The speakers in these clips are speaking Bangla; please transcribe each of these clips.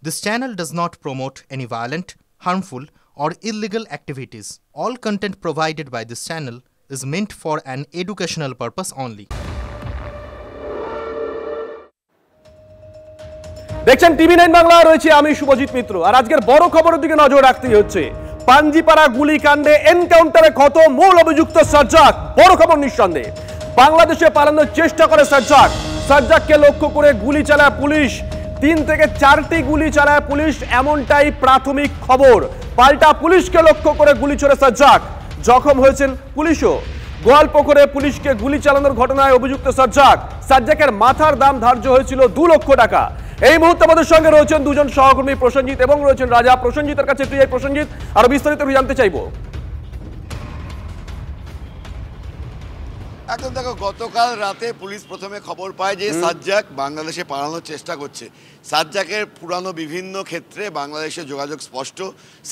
This channel does not promote any violent, harmful, or illegal activities. All content provided by this channel is meant for an educational purpose only. দেখছেন টিভি9 বাংলা, রয়েছে আমি শুভজিৎ মিত্র। আর আজকের বড় খবরের দিকে নজর রাখতেই হচ্ছে। পাঞ্জিপাড়া গুলিকাণ্ডে এনকাউন্টারে ক্ষত মূল অভিযুক্ত সাজ্জাক। বড় খবর নিঃসন্দেহে, বাংলাদেশে পালানোর চেষ্টা করে সাজ্জাক। সাজ্জাককে লক্ষ্য করে গুলি চালায় পুলিশ। 3 থেকে 4টি গুলি চালায় পুলিশ, এমনটাই প্রাথমিক খবর। পাল্টা পুলিশকে লক্ষ্য করে গুলি ছোড়ে সাজ্জাক। জখম হয়েছেন পুলিশও। গোয়ালপুকুরে পুলিশকে গুলি চালানোর ঘটনায় অভিযুক্ত সাজ্জাক। সাজ্জাকের মাথার দাম ধার্য হয়েছিল 2 লক্ষ টাকা। এই মুহূর্তে আমাদের সঙ্গে রয়েছেন দুজন সহকর্মী, প্রসেনজিৎ এবং রয়েছেন রাজা। প্রসেনজিতের কাছে একটু যাই। প্রসেনজিৎ, আরো বিস্তারিত জানতে চাইবো। একদম দেখো, গতকাল রাতে পুলিশ প্রথমে খবর পায় যে সাজ্জাক বাংলাদেশে পালানোর চেষ্টা করছে। সাজ্জাকের পুরানো বিভিন্ন ক্ষেত্রে বাংলাদেশে যোগাযোগ স্পষ্ট।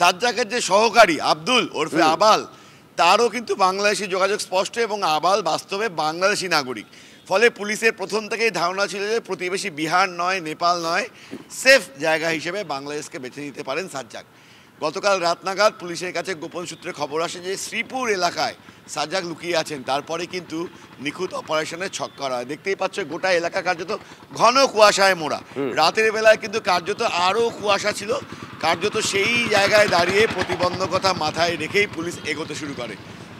সাজ্জাকের যে সহকারী আব্দুল ওরফে আবাল, তারও কিন্তু বাংলাদেশি যোগাযোগ স্পষ্ট এবং আবাল বাস্তবে বাংলাদেশি নাগরিক। ফলে পুলিশের প্রথম থেকেই ধারণা ছিল যে প্রতিবেশী বিহার নয়, নেপাল নয়, সেফ জায়গা হিসেবে বাংলাদেশকে বেছে নিতে পারেন সাজ্জাক। গতকাল রাত নাগাদ পুলিশের কাছে গোপন সূত্রে খবর আসে যে শ্রীপুর এলাকায় সাজ্জাক লুকিয়ে আছেন। তারপরে কিন্তু নিখুঁত অপারেশনের ছক করা হয়। দেখতেই পাচ্ছ গোটা এলাকা কার্যত ঘন কুয়াশায় মোড়া। রাতের বেলায় কিন্তু কার্যত আরও কুয়াশা ছিল। কার্যত সেই জায়গায় দাঁড়িয়ে প্রতিবন্ধকতা মাথায় রেখেই পুলিশ এগোতে শুরু করে।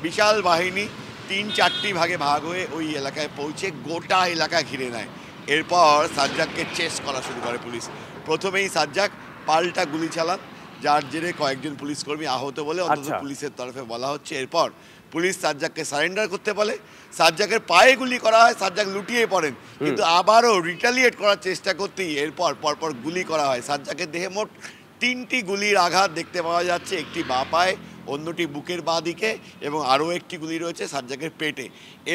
বিশাল বাহিনী 3-4টি ভাগে ভাগ হয়ে ওই এলাকায় পৌঁছে গোটা এলাকা ঘিরে নেয়। এরপর সাজ্জাককে চেস করা শুরু করে পুলিশ। প্রথমেই সাজ্জাক পাল্টা গুলি চালান, যার জেরে কয়েকজন পুলিশকর্মী আহত বলে অন্তত পুলিশের তরফে বলা হচ্ছে। এরপর পুলিশ সাজ্জাককে সারেন্ডার করতে বলে। সাজ্জাকের পায়ে গুলি করা হয়, সাজ্জাক লুটিয়ে পড়েন, কিন্তু আবারও রিটালিয়েট করার চেষ্টা করতেই এরপর পরপর গুলি করা হয়। সাজ্জাকের দেহে মোট 3টি গুলির আঘাত দেখতে পাওয়া যাচ্ছে, একটি বাঁ পায়ে, অন্যটি বুকের বাঁ দিকে এবং আরও একটি গুলি রয়েছে সাজ্জাকের পেটে।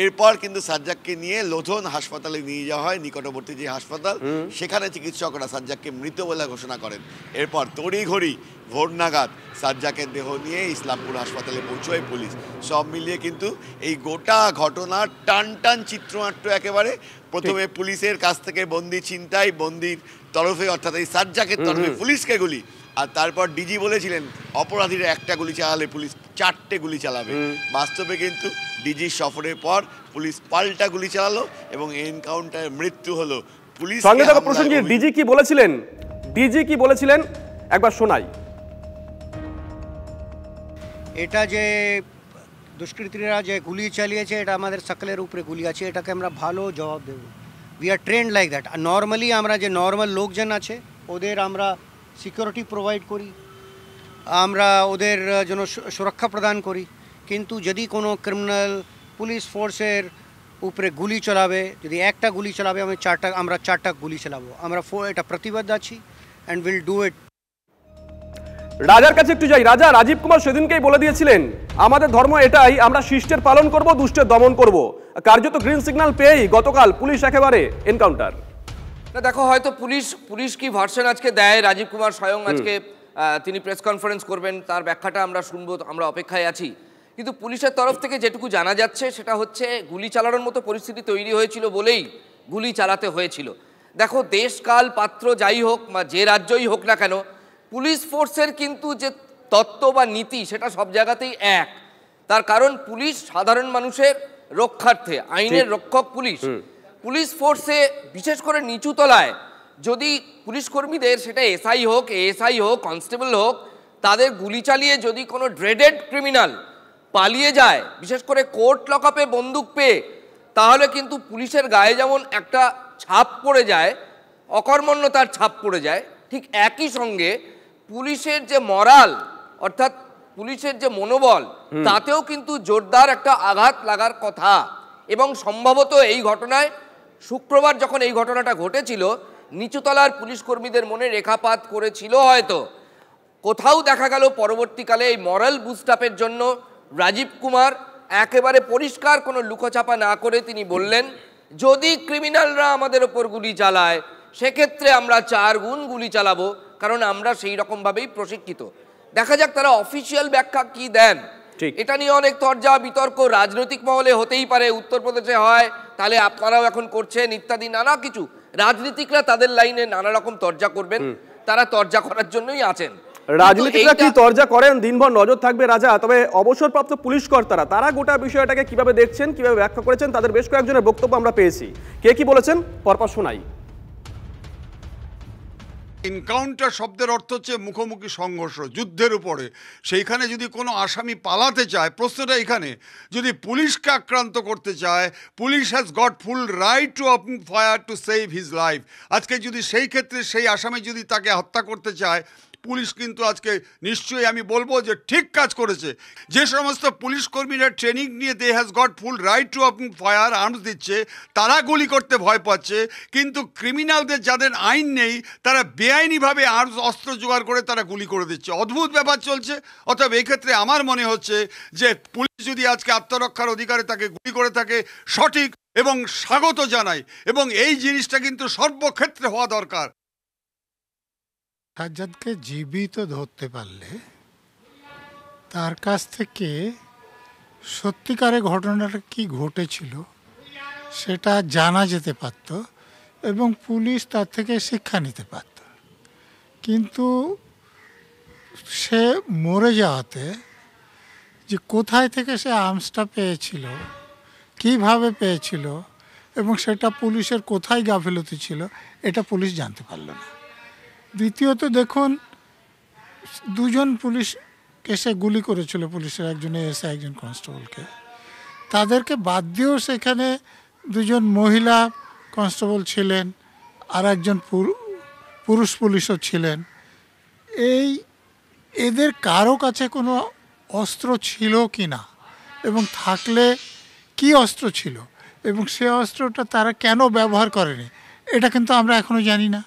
এরপর কিন্তু সাজ্জাককে নিয়ে লোধন হাসপাতালে নিয়ে যাওয়া হয়, নিকটবর্তী যে হাসপাতাল, সেখানে চিকিৎসকরা সাজ্জাককে মৃত বলে ঘোষণা করেন। এরপর তড়িঘড়ি ভোর নাগাদ সাজ্জাকের দেহ নিয়ে ইসলামপুর হাসপাতালে পৌঁছয় পুলিশ। সব মিলিয়ে কিন্তু এই গোটা ঘটনার টান চিত্রনাট্য একেবারে। প্রথমে পুলিশের কাছ থেকে বন্দি ছিনতাই, বন্দির তরফে অর্থাৎ এই সাজ্জাকের তরফে পুলিশকে গুলি। আর তারপর ডিজি বলেছিলেন অপরাধীরা একটা গুলি চালালে পুলিশ 4টে গুলি চালাবে। বাস্তবে কিন্তু ডিজির সফরের পর পুলিশ পাল্টা গুলি চালালো এবং এনকাউন্টারে মৃত্যু হলো। পুলিশ সঙ্গে থাকা প্রসেনজিৎ, ডিজি কি বলেছিলেন একবার শোনাই। এটা যে দুষ্কৃতীরা যে গুলি চালিয়েছে, এটা আমাদের সকলের উপরে গুলি আছে, এটাকে আমরা ভালো জবাব দেব। We are trained like that. Normally আমরা যে নর্মাল লোকজন আছে ওদের আমরা সিকিউরিটি প্রোভাইড করি, আমরা ওদের জন্য সুরক্ষা প্রদান করি। কিন্তু যদি কোনো ক্রিমিনাল পুলিশ ফোর্সের উপরে গুলি চালাবে, যদি একটা গুলি চালাবে, আমরা 4টা গুলি চালাবো। আমরা এটা প্রতিবদ্ধ আছি অ্যান্ড উইল ডু ইট। রাজার কাছে একটু যাই। রাজা, রাজীব কুমার সেদিনকেই বলে দিয়েছিলেন আমাদের ধর্ম এটাই, আমরা শিষ্টের পালন করব, দুষ্টের দমন করব। কার্যত গ্রিন সিগন্যাল পেয়েই গতকাল পুলিশ একেবারে এনকাউন্টার। না দেখো, হয়তো পুলিশ কি ভার্সন আজকে দেয়, রাজীব কুমার স্বয়ং আজকে তিনি প্রেস কনফারেন্স করবেন, তার ব্যাখ্যাটা আমরা শুনবো, আমরা অপেক্ষায় আছি। কিন্তু পুলিশের তরফ থেকে যেটুকু জানা যাচ্ছে সেটা হচ্ছে গুলি চালানোর মতো পরিস্থিতি তৈরি হয়েছিল বলেই গুলি চালাতে হয়েছিল। দেখো, দেশকাল পাত্র যাই হোক বা যে রাজ্যই হোক না কেন, পুলিশ ফোর্সের কিন্তু যে তত্ত্ব বা নীতি সেটা সব জায়গাতেই এক। তার কারণ পুলিশ সাধারণ মানুষের রক্ষার্থে, আইনের রক্ষক পুলিশ ফোর্সে, বিশেষ করে নিচু তলায় যদি পুলিশ কর্মীদের, সেটা এসআই হোক, এএসআই হোক, কনস্টেবল হোক, তাদের গুলি চালিয়ে যদি কোনো ড্রেডেড ক্রিমিনাল পালিয়ে যায়, বিশেষ করে কোর্ট লকআপে বন্দুক পেয়ে, তাহলে কিন্তু পুলিশের গায়ে যেমন একটা ছাপ পড়ে যায়, অকর্মণ্যতার ছাপ পড়ে যায়, ঠিক একই সঙ্গে পুলিশের যে মরাল অর্থাৎ পুলিশের যে মনোবল, তাতেও কিন্তু জোরদার একটা আঘাত লাগার কথা। এবং সম্ভবত এই ঘটনায় শুক্রবার যখন এই ঘটনাটা ঘটেছিল, নিচুতলার পুলিশ কর্মীদের মনে রেখাপাত করেছিল হয়তো। কোথাও দেখা গেল পরবর্তীকালে এই মরাল বুস্টআপের জন্য রাজীব কুমার একেবারে পরিষ্কার কোনো লুকোচাপা না করে তিনি বললেন, যদি ক্রিমিনালরা আমাদের ওপর গুলি চালায় সেক্ষেত্রে আমরা 4 গুণ গুলি চালাবো, কারণ আমরা সেই রকমভাবেই প্রশিক্ষিত। দেখা যাক তারা অফিসিয়াল ব্যাখ্যা কি দেন। এটা নিয়ে অনেক তর্জা বিতর্ক রাজনৈতিক মহলে হতেই পারে, উত্তরপ্রদেশে হয় তাহলে আপনারাও এখন করছেন ইত্যাদি নানা কিছু। রাজনীতিকরা তাদের লাইনে নানা রকম তর্জা করবেন। তারা তরজা করার জন্যই আছেন। রাজনীতিকরা কি তরজা করেন, দিনভর নজর থাকবে রাজা। তবে অবসরপ্রাপ্ত পুলিশ কর্তারা তারা গোটা বিষয়টাকে কিভাবে দেখছেন, কিভাবে ব্যাখ্যা করেছেন, তাদের বেশ কয়েকজনের বক্তব্য আমরা পেয়েছি। কে কি বলেছেন পরপর শোনাই। এনকাউন্টার শব্দের অর্থ হচ্ছে মুখোমুখি সংঘর্ষ, যুদ্ধের উপরে। সেইখানে যদি কোনো আসামি পালাতে চায়, প্রশ্নটা এখানে, যদি পুলিশকে আক্রান্ত করতে চায়, police has got full right to open fire to save his life. আজকে যদি সেই ক্ষেত্রে সেই আসামি যদি তাকে হত্যা করতে চায়, পুলিশ কিন্তু আজকে নিশ্চয়ই আমি বলবো যে ঠিক কাজ করেছে। যে সমস্ত পুলিশ কর্মীরা ট্রেনিং নিয়ে they has got full right to open fire arms দিচ্ছে, তারা গুলি করতে ভয় পাচ্ছে, কিন্তু ক্রিমিনালদের যাদের আইন নেই তারা বেআইনিভাবে আর্মস অস্ত্র জোগাড় করে তারা গুলি করে দিচ্ছে। অদ্ভুত ব্যাপার চলছে। অতএব এই ক্ষেত্রে আমার মনে হচ্ছে যে পুলিশ যদি আজকে আত্মরক্ষার অধিকারে তাকে গুলি করে থাকে, সঠিক এবং স্বাগত জানাই, এবং এই জিনিসটা কিন্তু সর্বক্ষেত্রে হওয়া দরকার। সাজ্জাদকে জীবিত ধরতে পারলে তার কাছ থেকে সত্যিকারে ঘটনাটা কি ঘটেছিল সেটা জানা যেতে পারত এবং পুলিশ তার থেকে শিক্ষা নিতে পারত। কিন্তু সে মরে যাওয়াতে যে কোথায় থেকে সে আর্মসটা পেয়েছিল, কিভাবে পেয়েছিল এবং সেটা পুলিশের কোথায় গাফিলতি ছিল, এটা পুলিশ জানতে পারল না। দ্বিতীয়ত দেখুন, দুজন পুলিশকে সে গুলি করেছিল, পুলিশের একজন এসআই একজন কনস্টেবলকে। তাদেরকে বাদ দিয়েও সেখানে দুজন মহিলা কনস্টেবল ছিলেন, আর একজন পুরুষ পুলিশও ছিলেন। এদের কারো কাছে কোনো অস্ত্র ছিল কি না, এবং থাকলে কি অস্ত্র ছিল, এবং সে অস্ত্রটা তারা কেন ব্যবহার করেনি, এটা কিন্তু আমরা এখনো জানি না।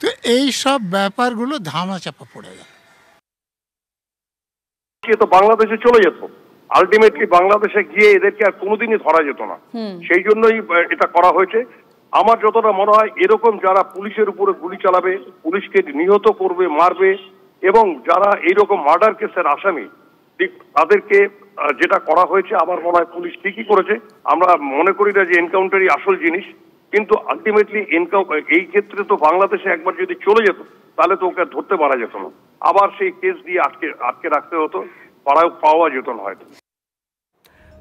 তো এই সব ব্যাপারগুলো ধামাচাপা পড়ে গেল। তো বাংলাদেশে চলে যেত, আলটিমেটলি বাংলাদেশে গিয়ে এদেরকে আর কোনোদিনই ধরা যেত না। সেই জন্যই এটা করা হয়েছে। আমার যতটা মনে হয়, এরকম যারা পুলিশের উপরে গুলি চালাবে, পুলিশকে নিহত করবে, মারবে, এবং যারা এইরকম মার্ডার কেসের আসামি, তাদেরকে যেটা করা হয়েছে, আমার মনে হয় পুলিশ ঠিকই করেছে। আমরা মনে করি না যে এনকাউন্টারই আসল জিনিস, কিন্তু আলটিমেটলি এই ক্ষেত্রে তো বাংলাদেশে একবার যদি চলে যেত তাহলে তো ওকে ধরতে পারা যেত না, আবার সেই কেস দিয়ে আটকে রাখতে হতো, পাওয়া যেত না হয়তো।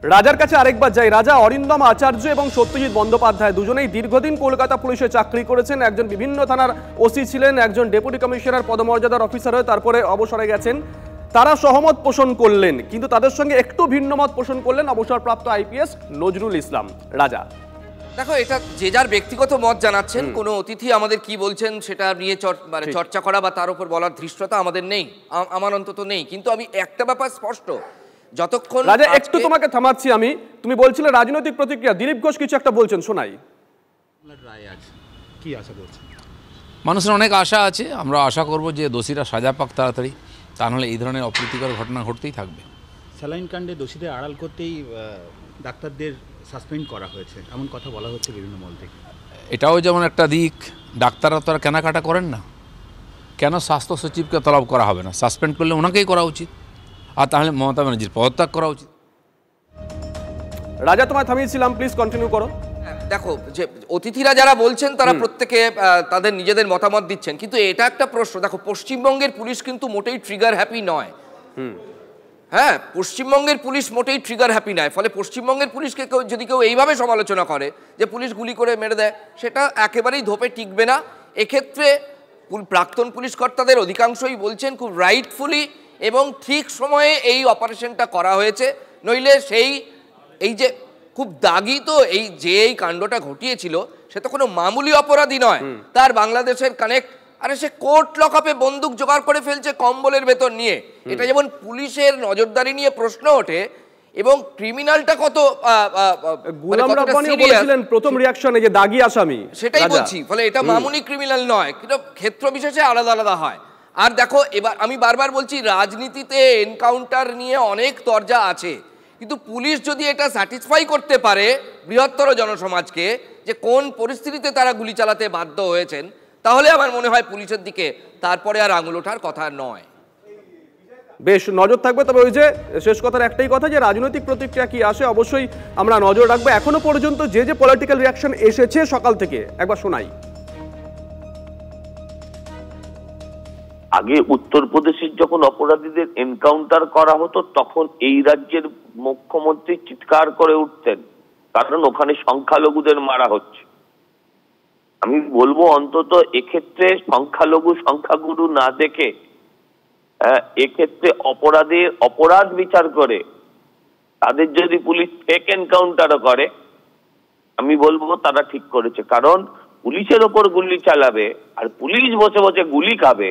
রাজার কাছে আরেকবার যাই। রাজা, অরিন্দম আচার্য এবং সত্যজিৎ বন্দ্যোপাধ্যায় দুজনেই দীর্ঘদিন কলকাতা পুলিশে চাকরি করেছেন। একজন বিভিন্ন থানার ওসি ছিলেন, একজন ডেপুটি কমিশনার পদমর্যাদার অফিসার হয়ে তারপরে অবসরে গেছেন। তারা সহমত পোষণ করলেন, কিন্তু তাদের সঙ্গে একটু ভিন্ন মত পোষণ করলেন অবসরপ্রাপ্ত আইপিএস নজরুল ইসলাম। রাজা, দেখো, এটা যে যার ব্যক্তিগত মত জানাচ্ছেন, কোনো অতিথি আমাদের কি বলছেন সেটা নিয়ে চর্চা করা বা তার উপর বলার ধৃষ্টতা আমাদের নেই, আমার অন্তত নেই। কিন্তু আমি একটা ব্যাপার স্পষ্ট, যতক্ষণ রাজা একটু তোমাকে থামাচ্ছি আমি, তুমি বলছিলে রাজনৈতিক প্রতিক্রিয়া, দিলীপ ঘোষ কিছু একটা বলছেন, শোনাই। কি আশা করছেন? মানুষের অনেক আশা আছে, আমরা আশা করব যে দোষীরা সাজা পাক তাড়াতাড়ি, তা নাহলে এই ধরনের অপ্রীতিকর ঘটনা ঘটতেই থাকবে। স্যালাইন কাণ্ডে দোষীদের আড়াল করতেই ডাক্তারদের সাসপেন্ড করা হয়েছে, এমন কথা বলা হচ্ছে বিভিন্ন মহল থেকে। এটাও যেমন একটা দিক, ডাক্তাররা তো আর কেনাকাটা করেন না, কেন স্বাস্থ্য সচিবকে তলব করা হবে না? সাসপেন্ড করলে ওনাকেই করা উচিত, আর তাহলে মমতা ব্যানার্জির পদত্যাগ করা উচিত। রাজা, তোমায় থামিয়েছিলাম, প্লিজ কন্টিনিউ করো। দেখো, যে অতিথিরা যারা বলছেন তারা প্রত্যেকে তাদের নিজেদের মতামত দিচ্ছেন, কিন্তু এটা একটা প্রশ্ন। দেখো, পশ্চিমবঙ্গের পুলিশ কিন্তু মোটেই ট্রিগার হ্যাপি নয়। হ্যাঁ, পশ্চিমবঙ্গের পুলিশ মোটেই ট্রিগার হ্যাপি নয়। ফলে পশ্চিমবঙ্গের পুলিশকে যদি কেউ এইভাবে সমালোচনা করে যে পুলিশ গুলি করে মেরে দেয়, সেটা একেবারেই ধোপে টিকবে না। এক্ষেত্রে প্রাক্তন পুলিশ কর্তাদের অধিকাংশই বলছেন খুব রাইটফুলি এবং ঠিক সময়ে এই অপারেশনটা করা হয়েছে, নইলে এই যে খুব দাগি তো এই কাণ্ডটা ঘটিয়েছিল, সে তো কোনো মামুলি অপরাধী নয়। তার বাংলাদেশের কানেক্ট, আরে সে কোর্ট লকআপে বন্দুক জোগাড় করে ফেলছে কম্বলের ভেতর নিয়ে। এটা যেমন পুলিশের নজরদারি নিয়ে প্রশ্ন ওঠে, এবং ক্রিমিনালটা কত গোলাম রাব্বানি বলেছিলেন প্রথম রিঅ্যাকশনে যে দাগি আসামি, সেটাই বলছি। ফলে এটা মামুলি ক্রিমিনাল নয়, কিন্তু ক্ষেত্র বিশেষে আলাদা আলাদা হয়। আর দেখো, এবার আমি বারবার বলছি, রাজনীতিতে এনকাউন্টার নিয়ে অনেক তরজা আছে, কিন্তু পুলিশ যদি এটা স্যাটিসফাই করতে পারে বৃহত্তর জনসমাজকে যে কোন পরিস্থিতিতে তারা গুলি চালাতে বাধ্য হয়েছেন, তাহলে আমার মনে হয় পুলিশের দিকে তারপরে আর আঙুল ওঠার কথা নয়। বেশ নজর থাকবে। তবে ওই যে শেষ কথার একটাই কথা, যে রাজনৈতিক প্রতিক্রিয়া কি আসে অবশ্যই আমরা নজর রাখবো। এখনো পর্যন্ত যে পলিটিক্যাল রিঅ্যাকশন এসেছে সকাল থেকে একবার শোনাই। আগে উত্তরপ্রদেশের যখন অপরাধীদের এনকাউন্টার করা হতো তখন এই রাজ্যের মুখ্যমন্ত্রী চিৎকার করে উঠতেন, কারণ ওখানে সংখ্যালঘুদের মারা হচ্ছে। আমি বলবো অন্তত এক্ষেত্রে সংখ্যালঘু সংখ্যাগুরু না দেখে এক্ষেত্রে অপরাধ বিচার করে তাদের যদি পুলিশ ফেক এনকাউন্টারও করে, আমি বলবো তারা ঠিক করেছে। কারণ পুলিশের ওপর গুলি চালাবে আর পুলিশ বসে বসে গুলি খাবে,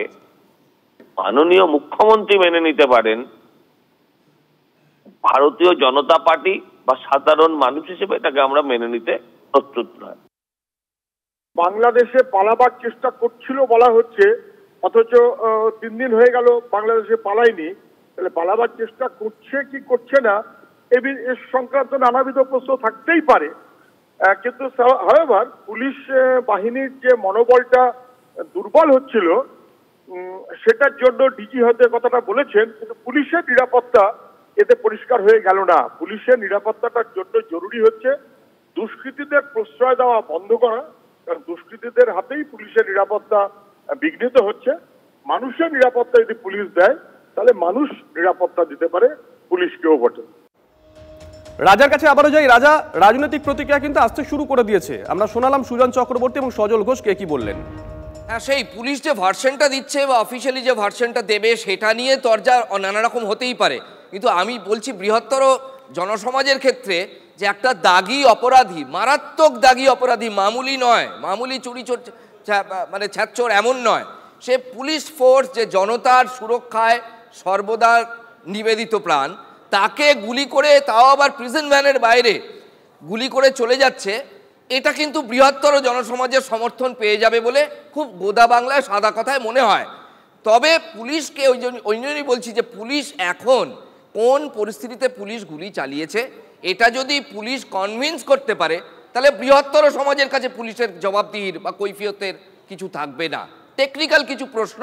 মাননীয় মুখ্যমন্ত্রী মেনে নিতে পারেন, ভারতীয় জনতা পার্টি বা সাধারণ মানুষ হিসেবে এটাকে আমরা মেনে নিতে প্রস্তুত নয়। বাংলাদেশে পালাবার চেষ্টা করছিল বলা হচ্ছে, অথচ 3 দিন হয়ে গেল বাংলাদেশে পালায়নি। তাহলে পালাবার চেষ্টা করছে কি করছে না এর সংক্রান্ত নানাবিধ প্রশ্ন থাকতেই পারে। কিন্তু হাওয়েভার পুলিশ বাহিনীর যে মনোবলটা দুর্বল হচ্ছিল সেটার জন্য ডিজি হয়তো কথাটা বলেছেন, কিন্তু পুলিশের নিরাপত্তা এতে পরিষ্কার হয়ে গেল না। পুলিশের নিরাপত্তাটার জন্য জরুরি হচ্ছে দুষ্কৃতীদের প্রশ্রয় দেওয়া বন্ধ করা, কারণ দুষ্কৃতীদের হাতেই পুলিশের নিরাপত্তা বিঘ্নিত হচ্ছে। মানুষের নিরাপত্তা যদি পুলিশ দেয় তাহলে মানুষ নিরাপত্তা দিতে পারে পুলিশকেও বটে। রাজার কাছে আবারও যাই। রাজা, রাজনৈতিক প্রতিক্রিয়া কিন্তু আসতে শুরু করে দিয়েছে। আমরা শোনালাম সুজন চক্রবর্তী এবং সজল ঘোষ কে কি বললেন। হ্যাঁ, সেই পুলিশ যে ভার্সনটা দিচ্ছে বা অফিসিয়ালি যে ভার্সনটা দেবে সেটা নিয়ে তরজা নানা রকম হতেই পারে, কিন্তু আমি বলছি বৃহত্তর জনসমাজের ক্ষেত্রে যে একটা দাগি অপরাধী, মারাত্মক দাগি অপরাধী, মামুলি নয়, মামুলি চুরি মানে ছ্যাচোর এমন নয়, সে পুলিশ ফোর্স যে জনতার সুরক্ষায় সর্বদা নিবেদিত প্রাণ, তাকে গুলি করে, তাও আবার প্রিজন ভ্যানের বাইরে গুলি করে চলে যাচ্ছে, এটা কিন্তু বৃহত্তর জনসমাজের সমর্থন পেয়ে যাবে বলে খুব গোদা বাংলায় সাদা কথায় মনে হয়। তবে পুলিশকে ওই জন্যই বলছি যে পুলিশ এখন কোন পরিস্থিতিতে পুলিশ গুলি চালিয়েছে এটা যদি পুলিশ কনভিন্স করতে পারে তাহলে বৃহত্তর সমাজের কাছে পুলিশের জবাবদিহির বা কৈফিয়তের কিছু থাকবে না। টেকনিক্যাল কিছু প্রশ্ন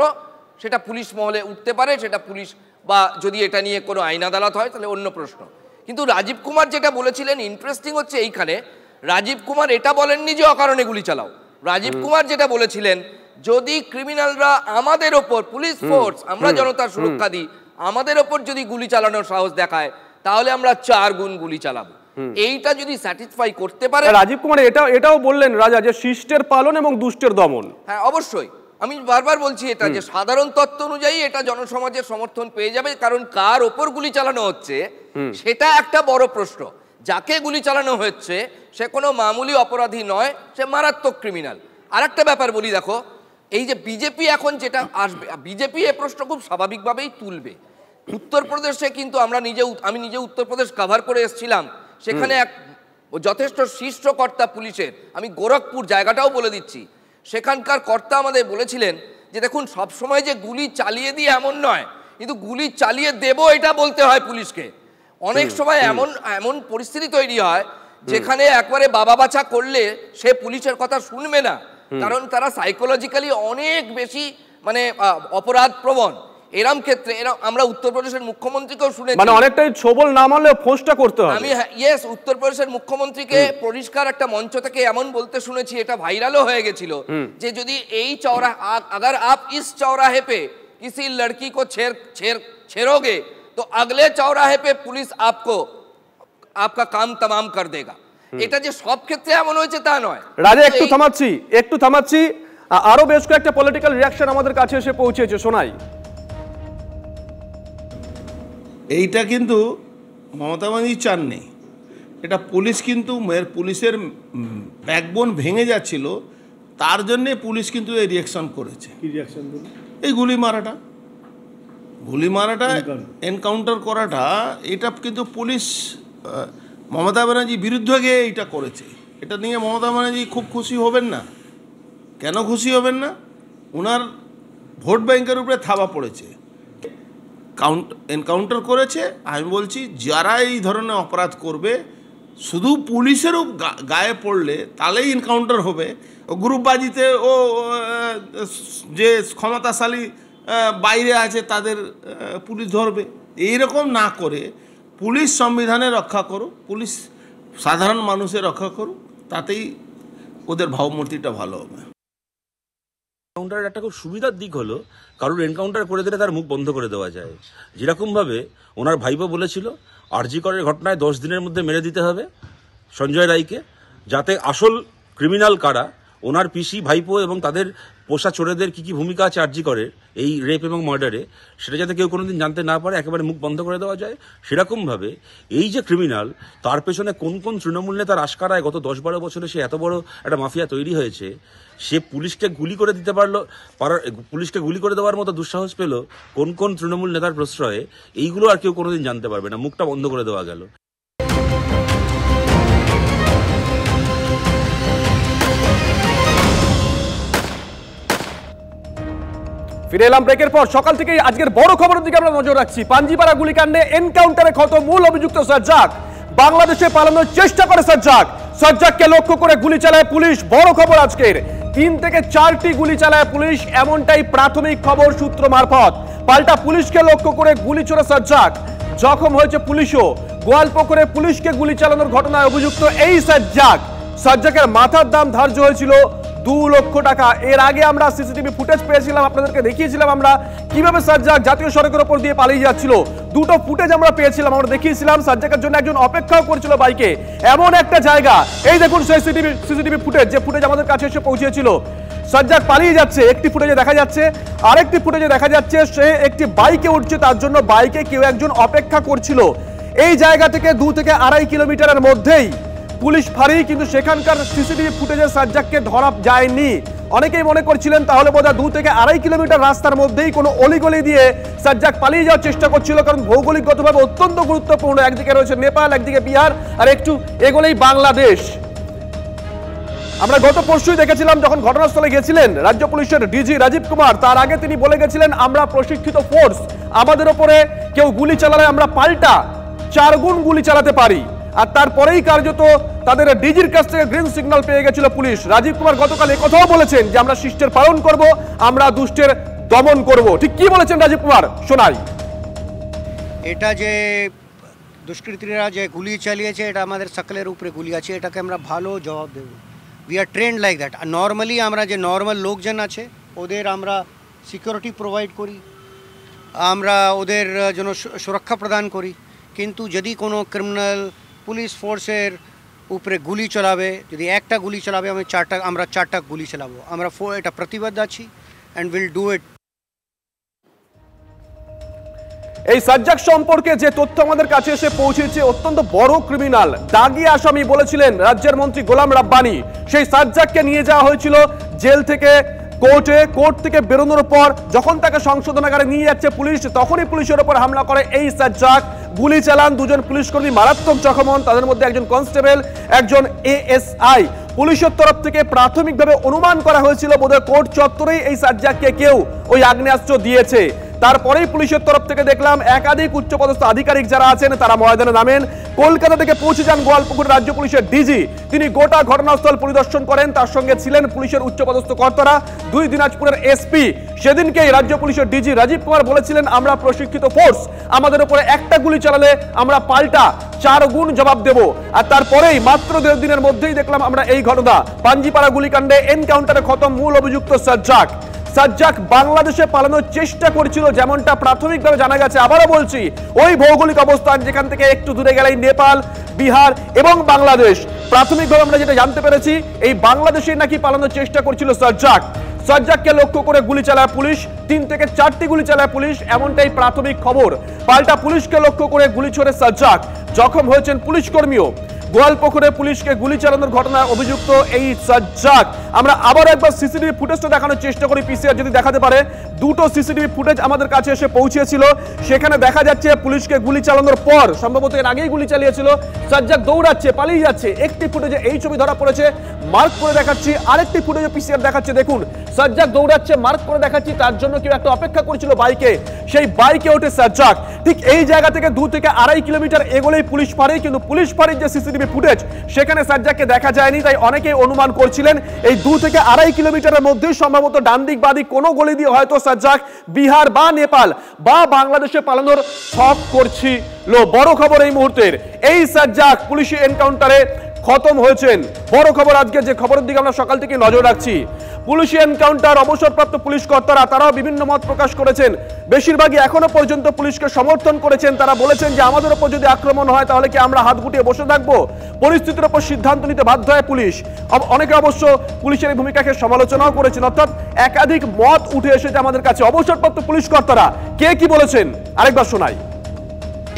সেটা পুলিশ মহলে উঠতে পারে, সেটা পুলিশ বা যদি এটা নিয়ে কোনো আইন আদালত হয় তাহলে অন্য প্রশ্ন। কিন্তু রাজীব কুমার যেটা বলেছিলেন ইন্টারেস্টিং হচ্ছে এইখানে, রাজীব কুমার এটা বলেননি যে অকারণে গুলি চালাও। রাজীব কুমার যেটা বলেছিলেন, যদি ক্রিমিনালরা আমাদের ওপর, পুলিশ ফোর্স, আমরা জনতার সুরক্ষা দিই, আমাদের ওপর যদি গুলি চালানোর সাহস দেখায় তাহলে আমরা 4 গুণ গুলি চালাবো। এইটা যদি স্যাটিসফাই করতে পারে, রাজীব কুমার এটাও বললেন রাজা যে শিষ্টের পালন এবং দুষ্টের দমন। হ্যাঁ, অবশ্যই আমি বারবার বলছি এটা যে সাধারণ তত্ত্ব অনুযায়ী এটা জনসমাজের সমর্থন পেয়ে যাবে, কারণ কার ওপর গুলি চালানো হচ্ছে সেটা একটা বড় প্রশ্ন। যাকে গুলি চালানো হচ্ছে সে কোনো মামুলি অপরাধী নয়, সে মারাত্মক ক্রিমিনাল। আর একটা ব্যাপার বলি, দেখো এই যে বিজেপি এখন যেটা আসবে, বিজেপি এই প্রশ্ন খুব স্বাভাবিকভাবেই তুলবে। উত্তরপ্রদেশে কিন্তু আমি নিজে উত্তরপ্রদেশ কভার করে এসেছিলাম, সেখানে এক যথেষ্ট শীর্ষ কর্তা পুলিশের, আমি গোরখপুর জায়গাটাও বলে দিচ্ছি, সেখানকার কর্তা আমাদের বলেছিলেন যে দেখুন সবসময় যে গুলি চালিয়ে দিয়ে এমন নয়, কিন্তু গুলি চালিয়ে দেব এটা বলতে হয় পুলিশকে। অনেক সময় এমন পরিস্থিতি তৈরি হয় যেখানে একবারে বাবা বাছা করলে সে পুলিশের কথা শুনবে না, কারণ তারা সাইকোলজিক্যালি অনেক বেশি মানে অপরাধ প্রবণ। এরম ক্ষেত্রে আমরা উত্তরপ্রদেশের মুখ্যমন্ত্রীকেও শুনেছি, মানে অনেকটাই ছবল না মারলে ফোঁসটা করতে হবে। আমি উত্তরপ্রদেশের মুখ্যমন্ত্রীকে পরিষ্কার একটা মঞ্চ থেকে এমন বলতে শুনেছি, এটা ভাইরালও হয়ে গেছিল, যে যদি এই अगर आप इस चौराहे पे किसी लड़की को छेड़ोगे तो अगले चौराहे पे पुलिश आपका काम तमाम कर देगा। এটা যে সব ক্ষেত্রে এমন হয়েছে তা নয়। রাজা একটু থামাচ্ছি, আরো বেশ কয়েকটা পলিটিক্যাল রিঅ্যাকশন আমাদের কাছে এসে পৌঁছেছে, শোনাই। এইটা কিন্তু মমতা ব্যানার্জি চাননি, এটা পুলিশ কিন্তু পুলিশের ব্যাকবোন ভেঙে যাচ্ছিল, তার জন্যে পুলিশ কিন্তু এই রিঅ্যাকশন করেছে। কি রিঅ্যাকশন? এই গুলি মারাটা এনকাউন্টার করাটা, এটা কিন্তু পুলিশ মমতা ব্যানার্জির বিরুদ্ধে গিয়ে এইটা করেছে। এটা নিয়ে মমতা ব্যানার্জি খুব খুশি হবেন না। কেন খুশি হবেন না? ওনার ভোট ব্যাংকের উপরে থাবা পড়েছে, এনকাউন্টার করেছে। আমি বলছি যারা এই ধরনের অপরাধ করবে শুধু পুলিশেরও গায়ে পড়লে তাহলেই এনকাউন্টার হবে। গ্রুপবাজিতে যে ক্ষমতাশালী বাইরে আছে তাদের পুলিশ ধরবে, এইরকম না করে পুলিশ সংবিধানে রক্ষা করো, পুলিশ সাধারণ মানুষের রক্ষা করো, তাতেই ওদের ভাবমূর্তিটা ভালো হবে। এনকাউন্টারের একটা খুব সুবিধার দিক হলো কারোর এনকাউন্টার করে দিলে তার মুখ বন্ধ করে দেওয়া যায়। যেরকমভাবে ওনার ভাইপো বলেছিল আরজি করের ঘটনায় 10 দিনের মধ্যে মেরে দিতে হবে সঞ্জয় রায়কে, যাতে আসল ক্রিমিনাল কারা, ওনার পিসি ভাইপো এবং তাদের পোষা চোরেদের কি কি ভূমিকা আছে আরজি করের এই রেপ এবং মার্ডারে, সেটা যাতে কেউ কোনোদিন জানতে না পারে, একেবারে মুখ বন্ধ করে দেওয়া যায়। সেরকমভাবে এই যে ক্রিমিনাল, তার পেছনে কোন কোন তৃণমূল নেতার আশকারায় গত 10-12 বছরে সে এত বড় একটা মাফিয়া তৈরি হয়েছে, সে পুলিশকে গুলি করে দিতে পারলো, পুলিশকে গুলি করে দেওয়ার মতো দুঃসাহস পেল কোন কোন তৃণমূল নেতার প্রশ্রয়ে, এইগুলো আর কেউ কোনোদিন জানতে পারবে না। মুখটা বন্ধ করে দেওয়া গেল। ফিরে এলাম ব্রেকের পর। সকাল থেকে আজকের বড় খবরের দিকে আমরা নজর রাখছি। পাঞ্জিপাড়া গুলিকাণ্ডে এনকাউন্টারে ক্ষত মূল অভিযুক্ত সাজ্জাক। বাংলাদেশে পালানোর চেষ্টা করে সাজ্জাক। সাজ্জাককে লক্ষ্য করে গুলি চালায় পুলিশ। বড় খবর আজকের, 3 থেকে 4টি গুলি চালায় পুলিশ, এমনটাই প্রাথমিক খবর সূত্র মারফত। পাল্টা পুলিশকে লক্ষ্য করে গুলি ছোড়ে সাজ্জাক। জখম হয়েছে পুলিশও। গোয়ালপুকুরে পুলিশকে গুলি চালানোর ঘটনায় অভিযুক্ত এই সাজ্জাক। সাজ্জাকের মাথার দাম ধার্য হয়েছিল 2 লক্ষ টাকা। এর আগে আমরা সিসিটিভি ফুটেজ পেয়েছিলাম, আপনাদেরকে দেখিয়েছিলাম আমরা কিভাবে সাজ্জাক জাতীয় সড়কের উপর দিয়ে পালিয়ে যাচ্ছিল। 2টো ফুটেজ আমরা পেয়েছিলাম, আমরা দেখিয়েছিলাম সাজ্জাকের জন্য একজন অপেক্ষাও করছিল বাইকে। এমন একটা জায়গা, এই দেখুন সেই সিসিটিভি ফুটেজ, যে ফুটেজ আমাদের কাছে এসে পৌঁছেছিল। সাজ্জাক পালিয়ে যাচ্ছে, একটি ফুটেজে দেখা যাচ্ছে, আরেকটি ফুটেজে দেখা যাচ্ছে সে একটি বাইকে উঠছে, তার জন্য বাইকে কেউ একজন অপেক্ষা করছিল। এই জায়গা থেকে 2 থেকে 2.5 কিলোমিটারের মধ্যেই পুলিশ ফাঁড়ি, কিন্তু সেখানকার সিসিটিভি ফুটেজে সাজ্জাককে ধরা যায়নি। অনেকেই মনে করছিলেন তাহলে বোধহয় 2 থেকে 2.5 কিলোমিটার রাস্তার মধ্যেই কোনো অলিগলি দিয়ে সাজ্জাক পালিয়ে যাওয়ার চেষ্টা করছিল, কারণ ভৌগোলিকগতভাবে অত্যন্ত গুরুত্বপূর্ণ। একদিকে রয়েছে নেপাল, একদিকে বিহার, আর একটু এগোলেই বাংলাদেশ। আমরা গত পরশুই দেখেছিলাম যখন ঘটনাস্থলে গেছিলেন রাজ্য পুলিশের ডিজি রাজীব কুমার, তার আগে তিনি বলে গেছিলেন আমরা প্রশিক্ষিত ফোর্স, আমাদের ওপরে কেউ গুলি চালালে আমরা পাল্টা 4 গুণ গুলি চালাতে পারি। আর তারপরেই কার্যত তাদের ডিজির কাছ থেকে গ্রিন সিগন্যাল পেয়ে গেছিল পুলিশ। রাজীব কুমার গতকাল একথাও বলেছেন যে আমরা শিষ্টের পালন করব, আমরা দুষ্টের দমন করব। ঠিক কি বলেছেন রাজীব কুমার, শোনাই। এটা যে দুষ্কৃতীরা যে গুলি চালিয়েছে, এটা আমাদের সকলের উপরে গুলি আছে, এটাকে আমরা ভালো জবাব দেব। We are trained like that. আর নর্মালি আমরা যে নর্মাল লোকজন আছে ওদের আমরা সিকিউরিটি প্রোভাইড করি, আমরা ওদের জন্য সুরক্ষা প্রদান করি। কিন্তু যদি কোনো ক্রিমিনাল পুলিশ ফোর্সের উপরে গুলি চালাবে, যদি একটা গুলি চালাবে আমরা 4টা গুলি চালাবো। আমরা এটা প্রতিবদ্ধ আছি অ্যান্ড উইল ডু ইট। এই সাজ্জাক সম্পর্কে যে তথ্য আমাদের কাছে এসে পৌঁছেছে, অত্যন্ত বড় ক্রিমিনাল, দাগি আসামি বলেছিলেন রাজ্যের মন্ত্রী গোলাম রাব্বানি। সেই সাজ্জাককে নিয়ে যাওয়া হয়েছিল জেল থেকে কোর্টে, কোর্ট থেকে বেরোনোর পর যখন তাকে সংশোধনাগারে নিয়ে যাচ্ছে পুলিশ, তখনই পুলিশের উপর হামলা করে এই সাজ্জাক। গুলি চালান, 2 জন পুলিশকর্মী মারাত্মক জখম হন, তাদের মধ্যে একজন কনস্টেবল, একজন এএসআই। পুলিশের তরফ থেকে প্রাথমিকভাবে অনুমান করা হয়েছিল বোধহয় কোর্ট চত্বরেই এই সাজ্জাককে কেউ ওই আগ্নেয়াস্ত্র দিয়েছে। তারপরেই পুলিশের তরফ থেকে দেখলাম একাধিক উচ্চপদস্থ আধিকারিক যারা আছেন তারা ময়দানে নামেন। কলকাতা থেকে পৌঁছে যান গোয়ালপুকুর রাজ্য পুলিশের ডিজি, তিনি গোটা ঘটনাস্থল পরিদর্শন করেন, তার সঙ্গে ছিলেন পুলিশের উচ্চপদস্থ কর্তারা, 2 দিনাজপুরের এসপি। সেদিনকেই রাজ্য পুলিশের ডিজি রাজীব কুমার বলেছিলেন আমরা প্রশিক্ষিত ফোর্স, আমাদের উপরে একটা গুলি চালালে আমরা পাল্টা 4 গুণ জবাব দেব। আর তারপরেই মাত্র 1.5 দিনের মধ্যেই দেখলাম আমরা এই ঘটনা। পাঞ্জিপাড়া গুলিকাণ্ডে এনকাউন্টারে খতম মূল অভিযুক্ত সাজ্জাক। সাজ্জাক বাংলাদেশে পালানোর চেষ্টা করছিল, যেমনটা প্রাথমিকভাবে জানা গেছে। আবারও বলছি, ওই ভৌগোলিক অবস্থান যেখান থেকে একটু দূরে গেলেই নেপাল, বিহার এবং বাংলাদেশ। প্রাথমিকভাবে আমরা যেটা জানতে পেরেছি, এই বাংলাদেশে নাকি পালানোর চেষ্টা করছিল সাজ্জাক। সাজ্জাককে লক্ষ্য করে গুলি চালায় পুলিশ, 3 থেকে 4টি গুলি চালায় পুলিশ, এমনটাই প্রাথমিক খবর। পাল্টা পুলিশকে লক্ষ্য করে গুলি ছোড়ে সাজ্জাক, জখম হয়েছেন পুলিশ কর্মীও। গোয়ালপুকুরে পুলিশকে গুলি চালানোর ঘটনায় অভিযুক্ত এই সাজ্জাক। আমরা আবার একবার সিসিটিভি ফুটেজটা দেখানোর চেষ্টা করি, পিসিআর যদি দেখাতে পারে। 2টো সিসিটিভি ফুটেজ আমাদের কাছে এসে পৌঁছেছিল, সেখানে দেখা যাচ্ছে পুলিশকে গুলি চালানোর পর, সম্ভবত এর আগেই গুলি চালিয়েছিল, সাজ্জাক দৌড়াচ্ছে, পালিয়ে যাচ্ছে। একটি ফুটেজে এই ছবি ধরা পড়েছে, মার্ক করে দেখাচ্ছি। আরেকটি ফুটেজে পিসিআর দেখাচ্ছে, দেখুন সাজ্জাক দৌড়াচ্ছে, মার্ক করে দেখাচ্ছি, তার জন্য কেউ একটা অপেক্ষা করেছিল বাইকে, সেই বাইকে ওঠে সাজ্জাক। ঠিক এই জায়গা থেকে 2 থেকে 2.5 কিলোমিটার এগোলেই পুলিশ ফাঁড়ি, কিন্তু পুলিশ ফাঁড়ির যে সিসিটিভি ফুটেজ সেখানে সাজ্জাককে দেখা যায়নি। তাই অনেকেই অনুমান করছিলেন এই 2 থেকে 2.5 কিলোমিটারের মধ্যে সম্ভবত ডান দিক বাদিক কোনো গলি দিয়ে হয়তো সাজ্জাক বিহার বা নেপাল বা বাংলাদেশে পালানোর শখ করছিল। বড় খবর এই মুহূর্তের, এই সাজ্জাক পুলিশি এনকাউন্টারে খতম হয়েছেন। বড় খবর আজকে যে খবরের দিকে আমরা সকাল থেকে নজর রাখছি, পুলিশি এনকাউন্টার, অবসরপ্রাপ্ত পুলিশ কর্তারা তারাও বিভিন্ন মত প্রকাশ করেছেন। বেশিরভাগই এখনো পর্যন্ত পুলিশকে সমর্থন করেছেন। তারা বলেছেন যে আমাদের উপর যদি আক্রমণ হয় তাহলে কি আমরা হাত গুটিয়ে বসে থাকবো? পরিস্থিতির উপর সিদ্ধান্ত নিতে বাধ্য হয় পুলিশ। অনেকে অবশ্য পুলিশের এই ভূমিকাকে সমালোচনাও করেছেন। অর্থাৎ একাধিক মত উঠে এসেছে আমাদের কাছে। অবসরপ্রাপ্ত পুলিশ কর্তারা কে কি বলেছেন আরেকবার শোনাই।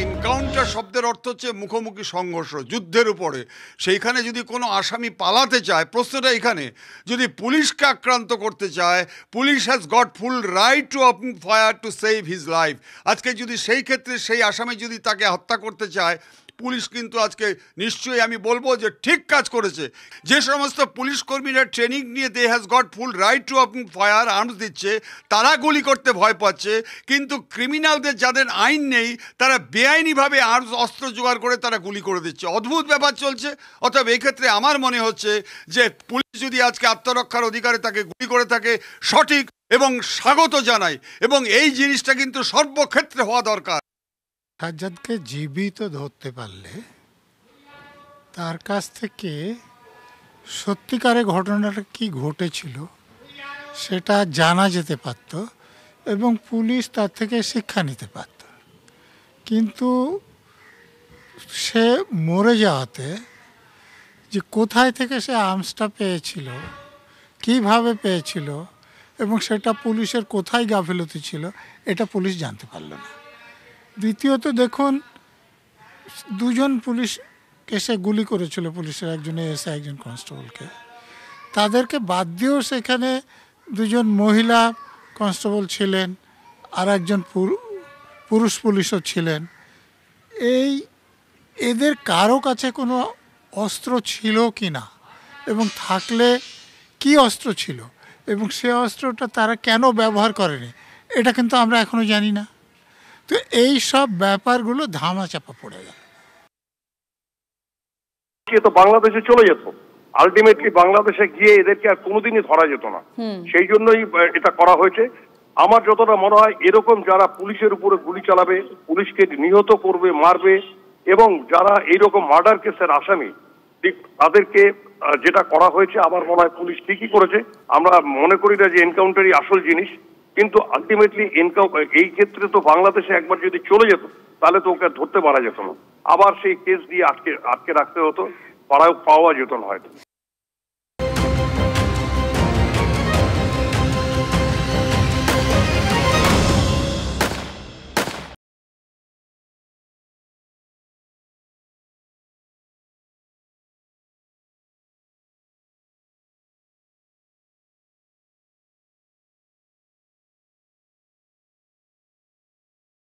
এনকাউন্টার শব্দের অর্থ হচ্ছে মুখোমুখি সংঘর্ষ, যুদ্ধের উপরে। সেইখানে যদি কোনো আসামি পালাতে চায়, প্রশ্নটা এখানে, যদি পুলিশকে আক্রান্ত করতে চায়, police has got full right to open fire to save his life. আজকে যদি সেই ক্ষেত্রে সেই আসামি যদি তাকে হত্যা করতে চায়, পুলিশ কিন্তু আজকে নিশ্চয়ই আমি বলবো যে ঠিক কাজ করেছে। যে সমস্ত পুলিশ কর্মীরা ট্রেনিং নিয়ে they has got full right to open fire arms দিচ্ছে, তারা গুলি করতে ভয় পাচ্ছে, কিন্তু ক্রিমিনালদের যাদের আইন নেই তারা বেআইনিভাবে আর্মস অস্ত্র জোগাড় করে তারা গুলি করে দিচ্ছে। অদ্ভুত ব্যাপার চলছে। অতএব এই ক্ষেত্রে আমার মনে হচ্ছে যে পুলিশ যদি আজকে আত্মরক্ষার অধিকারে তাকে গুলি করে থাকে, সঠিক এবং স্বাগত জানায়, এবং এই জিনিসটা কিন্তু সর্বক্ষেত্রে হওয়া দরকার। সাজ্জাদকে জীবিত ধরতে পারলে তার কাছ থেকে সত্যিকারে ঘটনাটা কি ঘটেছিল সেটা জানা যেতে পারত এবং পুলিশ তার থেকে শিক্ষা নিতে পারত। কিন্তু সে মরে যাওয়াতে যে কোথায় থেকে সে আর্মসটা পেয়েছিল, কিভাবে পেয়েছিল এবং সেটা পুলিশের কোথায় গাফিলতি ছিল, এটা পুলিশ জানতে পারল না। দ্বিতীয়ত দেখুন, দুজন পুলিশ এসে গুলি করেছিল, পুলিশের একজন এসে একজন কনস্টেবলকে। তাদেরকে বাদ দিয়েও সেখানে দুজন মহিলা কনস্টেবল ছিলেন, আর একজন পুরুষ পুলিশও ছিলেন। এদের কারো কাছে কোনো অস্ত্র ছিল কি না, এবং থাকলে কি অস্ত্র ছিল, এবং সে অস্ত্রটা তারা কেন ব্যবহার করেনি, এটা কিন্তু আমরা এখনো জানি না। তো এই সব ব্যাপারগুলো ধামাচাপা পড়ে গেল। তো বাংলাদেশে চলে যেত, আলটিমেটলি বাংলাদেশে গিয়ে এদেরকে আর কোনোদিনই ধরা যেত না। সেই জন্যই এটা করা হয়েছে। আমার যতটা মনে হয় এরকম যারা পুলিশের উপরে গুলি চালাবে, পুলিশকে নিহত করবে, মারবে, এবং যারা এইরকম মার্ডার কেসের আসামি, ঠিক তাদেরকে যেটা করা হয়েছে আমার মনে হয় পুলিশ ঠিকই করেছে। আমরা মনে করি না যে এনকাউন্টারই আসল জিনিস, কিন্তু আলটিমেটলি এই ক্ষেত্রে তো বাংলাদেশে একবার যদি চলে যেত তাহলে তো ওকে ধরতে পারা যেত না, আবার সেই কেস দিয়ে আটকে রাখতে হতো, পাওয়া যেত না হয়তো।